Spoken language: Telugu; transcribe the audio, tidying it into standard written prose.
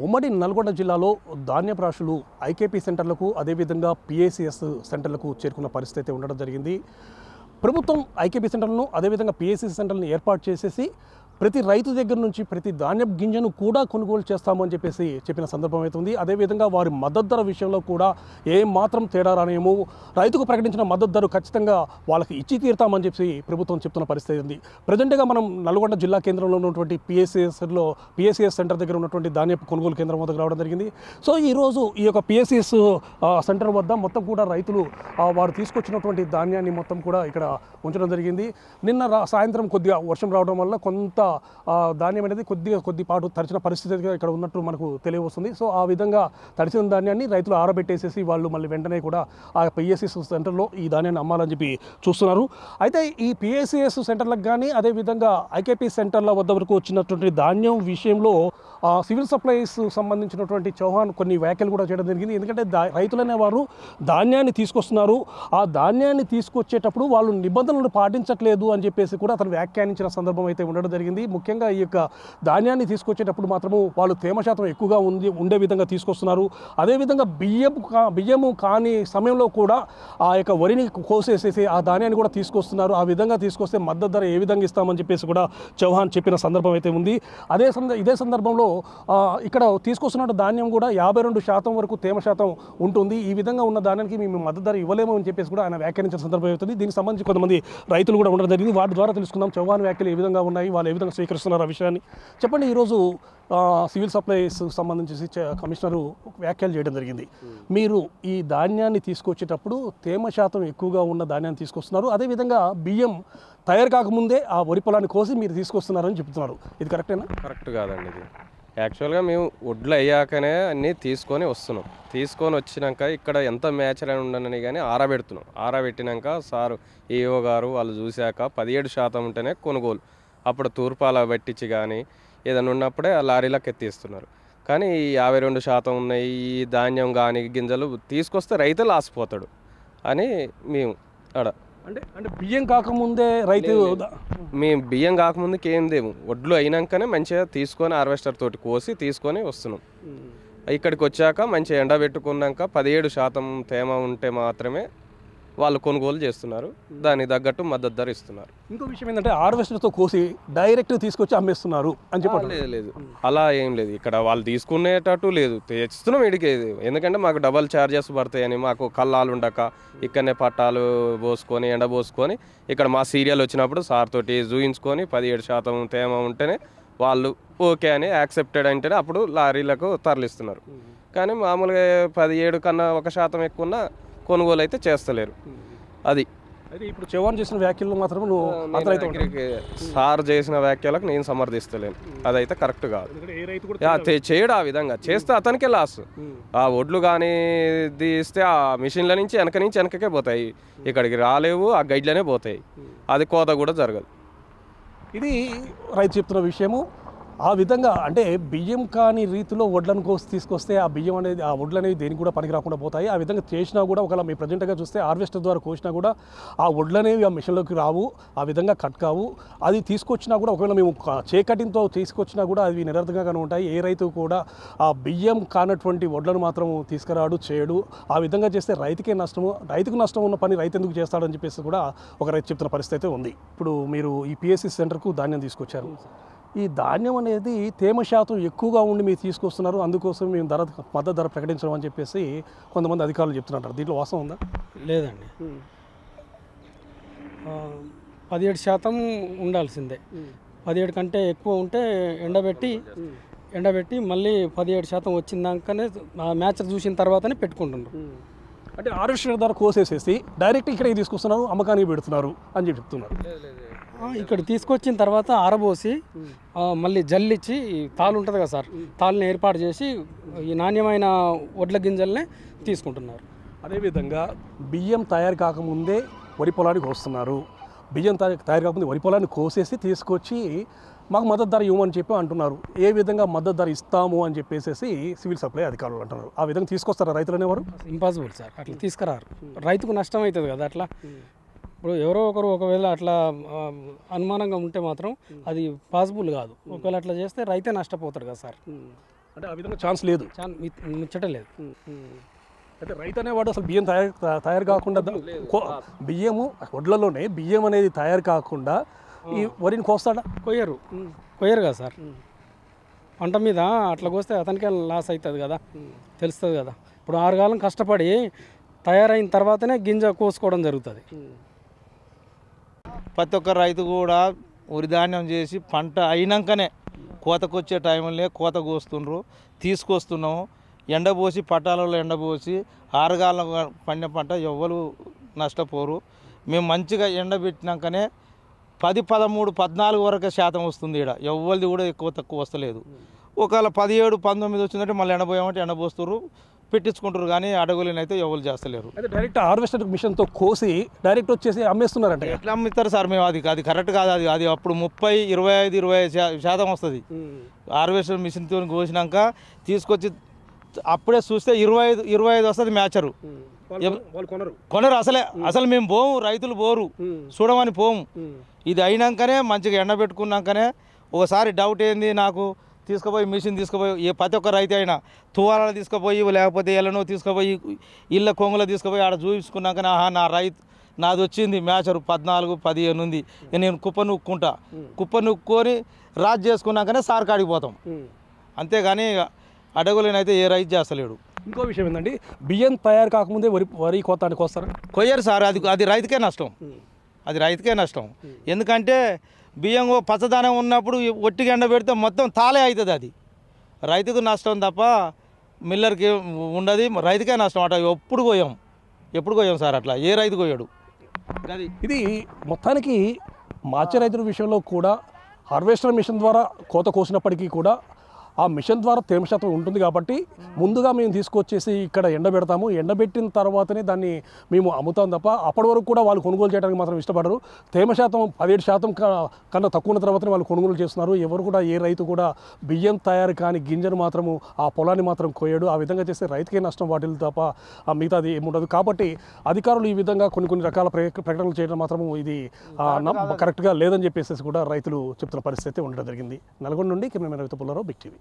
ఉమ్మడి నల్గొండ జిల్లాలో ధాన్యపు రాశులు ఐకేపీ సెంటర్లకు అదేవిధంగా పిఏసిఎస్ సెంటర్లకు చేరుకున్న పరిస్థితి ఉండడం జరిగింది. ప్రభుత్వం ఐకేపీ సెంటర్లను అదేవిధంగా పిఏసిఎస్ సెంటర్లను ఏర్పాటు చేసేసి ప్రతి రైతు దగ్గర నుంచి ప్రతి ధాన్యపు గింజను కూడా కొనుగోలు చేస్తామని చెప్పేసి చెప్పిన సందర్భం అవుతుంది. అదేవిధంగా వారి మద్దతు ధర విషయంలో కూడా ఏం మాత్రం తేడా రానేమో, రైతుకు ప్రకటించిన మద్దతు ధర ఖచ్చితంగా వాళ్ళకి ఇచ్చి తీరుతామని చెప్పి ప్రభుత్వం చెప్తున్న పరిస్థితి ఉంది. ప్రజెంట్గా మనం నల్గొండ జిల్లా కేంద్రంలో ఉన్నటువంటి పిఏసిఎస్ సెంటర్ దగ్గర ఉన్నటువంటి ధాన్యపు కొనుగోలు కేంద్రం వద్దకు రావడం జరిగింది. సో ఈరోజు ఈ యొక్క పిఏసిఎస్ సెంటర్ వద్ద మొత్తం కూడా రైతులు వారు తీసుకొచ్చినటువంటి ధాన్యాన్ని మొత్తం కూడా ఇక్కడ ఉంచడం జరిగింది. నిన్న సాయంత్రం కొద్దిగా వర్షం రావడం వల్ల కొంత ధాన్యం అనేది కొద్దిపాటు తడిచిన పరిస్థితి ఇక్కడ ఉన్నట్టు మనకు తెలియవస్తుంది. సో ఆ విధంగా తడిచిన ధాన్యాన్ని రైతులు ఆరబెట్టేసేసి వాళ్ళు మళ్ళీ వెంటనే కూడా ఆ పిఏసిఎస్ సెంటర్లో ఈ ధాన్యాన్ని అమ్మాలని చెప్పి చూస్తున్నారు. అయితే ఈ పిఏసిఎస్ సెంటర్లకు కానీ అదేవిధంగా ఐకేపీ సెంటర్ల వద్ద వరకు వచ్చినటువంటి ధాన్యం విషయంలో సివిల్ సప్లైస్ సంబంధించినటువంటి చౌహాన్ కొన్ని వ్యాఖ్యలు కూడా చేయడం జరిగింది. ఎందుకంటే రైతులనే వారు ధాన్యాన్ని తీసుకొస్తున్నారు, ఆ ధాన్యాన్ని తీసుకొచ్చేటప్పుడు వాళ్ళు నిబంధనలను పాటించట్లేదు అని చెప్పేసి కూడా అతను వ్యాఖ్యానించిన సందర్భం అయితే ఉండడం జరిగింది. ముఖ్యంగా ఈ యొక్క ధాన్యాన్ని మాత్రము వాళ్ళు తేమ శాతం ఎక్కువగా ఉండే విధంగా తీసుకొస్తున్నారు. అదేవిధంగా బియ్యము కాని సమయంలో కూడా ఆ యొక్క వరిని కోసేసేసి ఆ ధాన్యాన్ని కూడా తీసుకొస్తున్నారు. ఆ విధంగా తీసుకొస్తే మద్దతు ధర ఏ విధంగా ఇస్తామని చెప్పేసి కూడా చౌహాన్ చెప్పిన సందర్భం అయితే ఉంది. ఇదే సందర్భంలో ఇక్కడ తీసుకొస్తున్న ధాన్యం కూడా 52% వరకు తేమ శాతం ఉంటుంది. ఈ విధంగా ఉన్న ధాన్యానికి మేము మద్దతు ధర ఇవ్వలేము అని చెప్పేసి కూడా ఆయన వ్యాఖ్యానించిన సందర్భం అవుతుంది. దీనికి సంబంధించి కొంతమంది రైతులు కూడా ఉండడం జరిగింది. వాటి ద్వారా తెలుసుకుందాం చౌహాన్ వ్యాఖ్యలు ఏ విధంగా ఉన్నాయి, వాళ్ళు ఏ విధంగా స్వీకరిస్తున్నారు ఆ విషయాన్ని. చెప్పండి, ఈరోజు సివిల్ సప్లైస్ సంబంధించి కమిషనరు వ్యాఖ్యలు చేయడం జరిగింది. మీరు ఈ ధాన్యాన్ని తీసుకొచ్చేటప్పుడు తేమ శాతం ఎక్కువగా ఉన్న ధాన్యాన్ని తీసుకొస్తున్నారు, అదేవిధంగా బియ్యం తయారు కాకముందే ఆ వరి పొలాన్ని కోసి మీరు తీసుకొస్తున్నారని చెప్తున్నారు. ఇది కరెక్టేనా? కరెక్ట్ కాదండి. ఇది యాక్చువల్గా మేము వడ్లు అయ్యాకనే అన్నీ తీసుకొని వస్తున్నాం. తీసుకొని వచ్చినాక ఇక్కడ ఎంత మ్యాచ్ అని ఉండనని కానీ ఆరబెడుతున్నాం. ఆరబెట్టినాక సారు ఏఓ గారు వాళ్ళు చూశాక 17% ఉంటేనే కొనుగోలు. అప్పుడు తూర్పాల పెట్టించి కానీ ఏదైనా ఉన్నప్పుడే ఆ లారీలకు ఎత్తిస్తున్నారు. కానీ ఈ 52% ఉన్నాయి ఈ ధాన్యం కానీ గింజలు తీసుకొస్తే రైతు లాసిపోతాడు అని మేము అంటే బియ్యం కాకముందే రైతు మేము బియ్యం కాకముందుకి ఏం దేము, వడ్లు అయినాకనే మంచిగా తీసుకొని హార్వెస్టర్ తోటి కోసి తీసుకొని వస్తున్నాం. ఇక్కడికి వచ్చాక మంచిగా ఎండబెట్టుకున్నాక 17% తేమ ఉంటే మాత్రమే వాళ్ళు కొనుగోలు చేస్తున్నారు. దానికి తగ్గట్టు మద్దతు ధర ఇస్తున్నారు. ఇంకో విషయం ఏంటంటే హార్వెస్టర్తో కోసి డైరెక్ట్ తీసుకొచ్చి అమ్మేస్తున్నారు అని చెప్పి లేదు అలా ఏం లేదు. ఇక్కడ వాళ్ళు తీసుకునేటట్టు లేదు, తెస్తున్నాం ఇడికి. ఎందుకంటే మాకు డబల్ ఛార్జెస్ పడతాయని, మాకు కళ్ళాలు ఉండక ఇక్కడనే పట్టాలు పోసుకొని ఎండబోసుకొని ఇక్కడ మా సీరియల్ వచ్చినప్పుడు సార్ తోటి చూయించుకొని 17% తేమ ఉంటేనే వాళ్ళు ఓకే అని యాక్సెప్టెడ్ అంటేనే అప్పుడు లారీలకు తరలిస్తున్నారు. కానీ మామూలుగా 17 కన్నా 1% ఎక్కువ కొనుగోలు అయితే చేస్తలేరు. అది ఇప్పుడు చౌహాన్ చేసిన వ్యాఖ్యలు మాత్రం సార్ చేసిన వ్యాఖ్యలకు నేను సమర్థిస్తలేను. అదైతే కరెక్ట్ కాదు. చేయడు ఆ విధంగా చేస్తే అతనికే లాస్. ఆ ఒడ్లు కానీ తీస్తే ఆ మిషన్ల నుంచి వెనకకే పోతాయి, ఇక్కడికి రాలేవు, ఆ గైడ్లనే పోతాయి. అది కోత కూడా జరగదు. ఇది రైతు చెప్తున్న విషయము. ఆ విధంగా అంటే బియ్యం కాని రీతిలో వడ్లను కోసి తీసుకొస్తే ఆ బియ్యం అనేది ఆ వడ్లు అనేవి దేనికి కూడా పనికి రాకుండా పోతాయి. ఆ విధంగా చేసినా కూడా ఒకవేళ మీ ప్రజెంట్గా చూస్తే హార్వెస్టర్ ద్వారా కోసినా కూడా ఆ వడ్లు అనేవి ఆ మిషన్లోకి రావు, ఆ విధంగా కట్ కావు. అది తీసుకొచ్చినా కూడా ఒకవేళ మేము చేకటింతో తీసుకొచ్చినా కూడా అవి నిరర్థకంగానే ఉంటాయి. ఏ రైతు కూడా ఆ బియ్యం కానటువంటి వడ్లను మాత్రం తీసుకురాడు, చేయడు. ఆ విధంగా చేస్తే రైతుకు నష్టం ఉన్న పని రైతు ఎందుకు చేస్తాడని చెప్పేసి కూడా ఒక రైతు చెప్తున్న పరిస్థితి అయితే ఉంది. ఇప్పుడు మీరు ఈ పిఎస్సి సెంటర్కు ధాన్యం తీసుకొచ్చారు. ఈ ధాన్యం అనేది తేమ శాతం ఎక్కువగా ఉండి మీరు తీసుకొస్తున్నారు, అందుకోసం మేము మద్దతు ధర ప్రకటించడం అని చెప్పేసి కొంతమంది అధికారులు చెప్తున్నారు. దీంట్లో వాస్తవం ఉందా? లేదండి, 17% ఉండాల్సిందే. 17 కంటే ఎక్కువ ఉంటే ఎండబెట్టి మళ్ళీ 17% వచ్చిందాకనే మ్యాచ్ చూసిన తర్వాతనే పెట్టుకుంటున్నారు. అంటే హార్వెస్టర్ ద్వారా కోసేసేసి డైరెక్ట్ ఇక్కడికి తీసుకొస్తున్నారు, అమ్మకానికి పెడుతున్నారు అని చెప్తున్నారు. ఇక్కడ తీసుకొచ్చిన తర్వాత ఆరబోసి మళ్ళీ జల్లిచ్చి తాళ్ళు ఉంటుంది కదా సార్, తాళ్ళని ఏర్పాటు చేసి ఈ నాణ్యమైన వడ్ల గింజల్నే తీసుకుంటున్నారు. అదేవిధంగా బియ్యం తయారు కాకముందే వరి పొలానికి వస్తున్నారు. బియ్యం తయారు కాకముందే వరి పొలాన్ని కోసేసి తీసుకొచ్చి మాకు మద్దతు ధర ఇవ్వమని చెప్పి అంటున్నారు. ఏ విధంగా మద్దతు ధర ఇస్తాము అని చెప్పేసి సివిల్ సప్లై అధికారులు అంటున్నారు. ఆ విధంగా తీసుకొస్తారా రైతులు అనేవారు? ఇంపాసిబుల్ సార్, అట్లా తీసుకురారు. రైతుకు నష్టం అవుతుంది కదా. అట్లా ఇప్పుడు ఎవరో ఒకరు ఒకవేళ అట్లా అనుమానంగా ఉంటే మాత్రం అది పాసిబుల్ కాదు. ఒకవేళ అట్లా చేస్తే రైతే నష్టపోతాడు కదా సార్. అంటే ఆ విధంగా ఛాన్స్ లేదు. ముచ్చట లేదు. అయితే రైతు అనేవాడు అసలు బియ్యం తయారు కాకుండా బియ్యము వడ్లలోనే బియ్యం అనేది తయారు కాకుండా ఈ వరిని కోస్తాడా? కొయ్యరు కదా సార్. పంట మీద అట్లా కోస్తే అతనికే లాస్ అవుతుంది కదా, తెలుస్తుంది కదా. ఇప్పుడు 6 కాలం కష్టపడి తయారైన తర్వాతనే గింజ కోసుకోవడం జరుగుతుంది. ప్రతి ఒక్క రైతు కూడా వరి ధాన్యం చేసి పంట అయినాకనే కోతకొచ్చే టైంలో కోత కోస్తుండ్రు, తీసుకొస్తున్నాము. ఎండబోసి పట్టాలలో ఎండబోసి 6 కాలం పండిన పంట ఎవ్వరు నష్టపోరు. మేము మంచిగా ఎండబెట్టినాకనే 10, 13, 14 వరకు శాతం వస్తుంది. ఇక్కడ ఎవ్వరిది కూడా ఎక్కువ తక్కువ వస్తలేదు. ఒకవేళ 17, 19 వచ్చిందంటే మళ్ళీ ఎండబోయామంటే ఎండబోస్తున్నారు, పెట్టించుకుంటారు. కానీ అడగలేనైతే ఎవరు చేస్తలేరు. అయితే డైరెక్ట్ హార్వెస్టర్ మిషన్తో కోసి డైరెక్ట్ వచ్చేసి అమ్మేస్తున్నారంట. ఎట్లా అమ్మిస్తారు సార్? మేము అది కరెక్ట్ కాదు. అది అప్పుడు 30, 25, 25% వస్తుంది. హార్వెస్టర్ మిషన్తో కోసినాక తీసుకొచ్చి అప్పుడే చూస్తే 25 వస్తుంది మ్యాచరు. కొనరు అసలు మేము పోము, రైతులు పోరు, చూడమని పోము. ఇది అయినాకనే మంచిగా ఎండబెట్టుకున్నాకనే ఒకసారి డౌట్ ఏంది నాకు, తీసుకుపోయి మిషన్ తీసుకుపోయి ప్రతి ఒక్క రైతు అయినా తువాలలో తీసుకుపోయి లేకపోతే ఎల్లనో తీసుకుపోయి ఇళ్ళ కొంగులో తీసుకుపోయి ఆడ చూపించుకున్నాకనే నాది వచ్చింది మ్యాచరు 14, 15 ఉంది. నేను కుప్ప నూక్కొని రాజు చేసుకున్నాకనే సార్ కాడికి పోతాం. అంతేగాని అడగలేనైతే ఏ రైతు చేస్తలేడు. ఇంకో విషయం ఏంటంటే బియ్యం తయారు కాకముందే వరి కోతానికి వస్తారు. కొయ్యరు సార్. అది రైతుకే నష్టం. ఎందుకంటే బియ్యం పచ్చదనం ఉన్నప్పుడు ఒట్టిగా ఎండ పెడితే మొత్తం తాళే అవుతుంది. అది రైతుకు నష్టం తప్ప మిల్లర్కి ఉండదు. రైతుకే నష్టం. అట ఎప్పుడు కోయం సార్, అట్లా ఏ రైతు కోయడు. ఇది మొత్తానికి మార్చే రైతుల విషయంలో కూడా హార్వెస్టర్ మిషన్ ద్వారా కోత కోసినప్పటికీ కూడా ఆ మిషన్ ద్వారా తేమ శాతం ఉంటుంది కాబట్టి ముందుగా మేము తీసుకొచ్చేసి ఇక్కడ ఎండబెడతాము. ఎండబెట్టిన తర్వాతనే దాన్ని మేము అమ్ముతాం తప్ప అప్పటి వరకు కూడా వాళ్ళు కొనుగోలు చేయడానికి మాత్రం ఇష్టపడరు. తేమ శాతం 17% కన్నా తక్కువ ఉన్న తర్వాతనే వాళ్ళు కొనుగోలు చేస్తున్నారు. ఎవరు కూడా ఏ రైతు కూడా బియ్యం తయారు కాని గింజను మాత్రము ఆ పొలాన్ని మాత్రం కోయడు. ఆ విధంగా చేస్తే రైతుకే నష్టం వాటిల్లు తప్ప మిగతాది ఏముండదు. కాబట్టి అధికారులు ఈ విధంగా కొన్ని రకాల ప్రకటనలు చేయడం మాత్రము ఇది కరెక్ట్గా లేదని చెప్పేసి కూడా రైతులు చెప్తున్న పరిస్థితి ఉండడం జరిగింది. నల్గొండ నుండి కెమెరామెన్ రవితో పుల్లారావు, బిగ్ టీవీ.